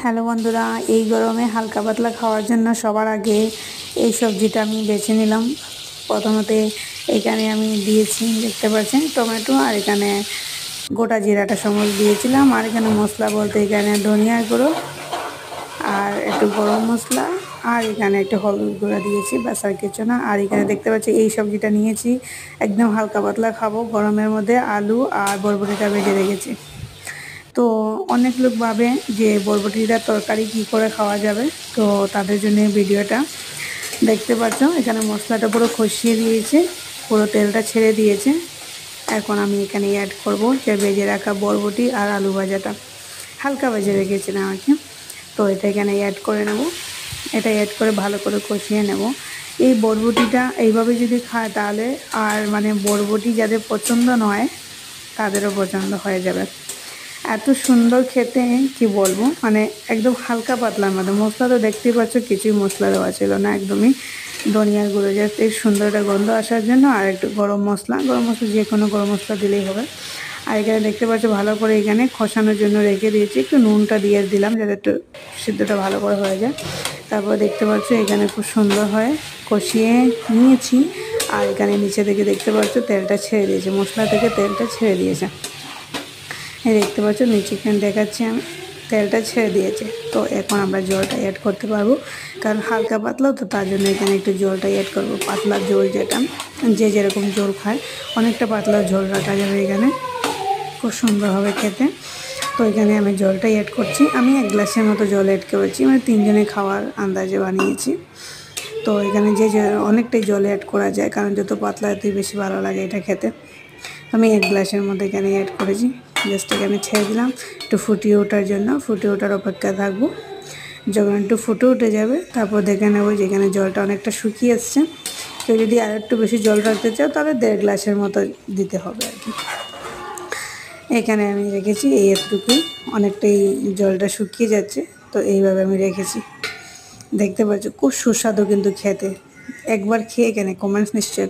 Hello বন্ধুরা, এই গরমে হালকা পাতলা খাওয়ার জন্য সবার আগে এই সবজিটা আমি বেছে নিলাম। প্রথমতে এখানে আমি দিয়েছি, দেখতে পাচ্ছেন, টমেটো, আর এখানে গোটা জিরাটা সময় দিয়েছিলাম। আর এখানে মশলা বলতে এখানে ধনিয়ার গুঁড়ো আর একটু গরম মশলা, আর এখানে একটু হলুদ গুঁড়া দিয়েছি, ব্যাস আর কিছু না। আর এখানে দেখতে পাচ্ছি এই সবজিটা নিয়েছি, একদম হালকা পাতলা খাবো গরমের মধ্যে। আলু আর বরবটিটা ভেজে রেখেছি। তো অনেক লোক ভাবে যে বরবটিটা তরকারি কি করে খাওয়া যাবে, তো তাদের জন্য ভিডিওটা। দেখতে পাচ্ছ এখানে মশলাটা পুরো কষিয়ে দিয়েছে, পুরো তেলটা ছেড়ে দিয়েছে। এখন আমি এখানে অ্যাড করব যে ভেজে রাখা বরবটি আর আলু ভাজাটা, হালকা ভেজে রেখেছিলাম আর কি। তো এটা এখানে অ্যাড করে নেব, এটা অ্যাড করে ভালো করে কষিয়ে নেব। এই বরবটিটা এইভাবে যদি খায় তাহলে আর মানে বরবটি যাদের পছন্দ নয় তাদেরও পছন্দ হয়ে যাবে। এত সুন্দর খেতে কি বলবো, মানে একদম হালকা পাতলার মধ্যে। মশলা তো দেখতেই পাচ্ছ, কিছুই মশলা দেওয়া ছিল না, একদমই ধনিয়ার গুঁড়ো যাতে সুন্দর একটা গন্ধ আসার জন্য, আর একটু গরম মশলা যে কোনো গরম মশলা দিলেই হবে। আর এখানে দেখতে পাচ্ছ ভালো করে এখানে কষানোর জন্য রেখে দিয়েছি, একটু নুনটা দিয়ে দিলাম যাতে একটু সিদ্ধটা ভালো করে হয়ে যায়। তারপর দেখতে পাচ্ছ এখানে খুব সুন্দর হয়ে কষিয়ে নিয়েছি। আর এখানে নিচে থেকে দেখতে পাচ্ছ তেলটা ছেড়ে দিয়েছে, মশলা থেকে তেলটা ছেড়ে দিয়েছে। দেখতে পাচ্ছ নিচে এখানে দেখাচ্ছি আমি, তেলটা ছেড়ে দিয়েছে। তো এখন আমরা জলটা অ্যাড করতে পারবো, কারণ হালকা পাতলা তো, তার জন্য এখানে একটু জলটা অ্যাড করবো। পাতলা ঝোল যেটা, যে যেরকম ঝোল খায়, অনেকটা পাতলা ঝোল রাখা যাবে এখানে, খুব সুন্দর হবে খেতে। তো এখানে আমি জলটাই অ্যাড করছি, আমি 1 গ্লাসের মতো জল অ্যাড করেছি, মানে 3 জনে খাওয়ার আন্দাজে বানিয়েছি। তো এখানে যে অনেকটাই জল অ্যাড করা যায়, কারণ যত পাতলা এতই বেশি ভালো লাগে এটা খেতে। আমি 1 গ্লাসের মধ্যে এখানে অ্যাড করেছি, জাস্ট এখানে ছেড়ে দিলাম একটু ফুটিয়ে ওঠার জন্য। ফুটে ওঠার অপেক্ষা থাকবো, যখন একটু ফুটে উঠে যাবে তারপর দেখে নেবো যে এখানে জলটা অনেকটা শুকিয়ে এসছে। কেউ যদি আর একটু বেশি জল রাখতে চাও তাহলে 1.5 গ্লাসের মতো দিতে হবে আর কি। এখানে আমি রেখেছি এই একটুকুই, অনেকটাই জলটা শুকিয়ে যাচ্ছে, তো এইভাবে আমি রেখেছি। দেখতে পাচ্ছ খুব সুস্বাদু কিন্তু খেতে, একবার খেয়ে এখানে কমেন্টস নিশ্চয়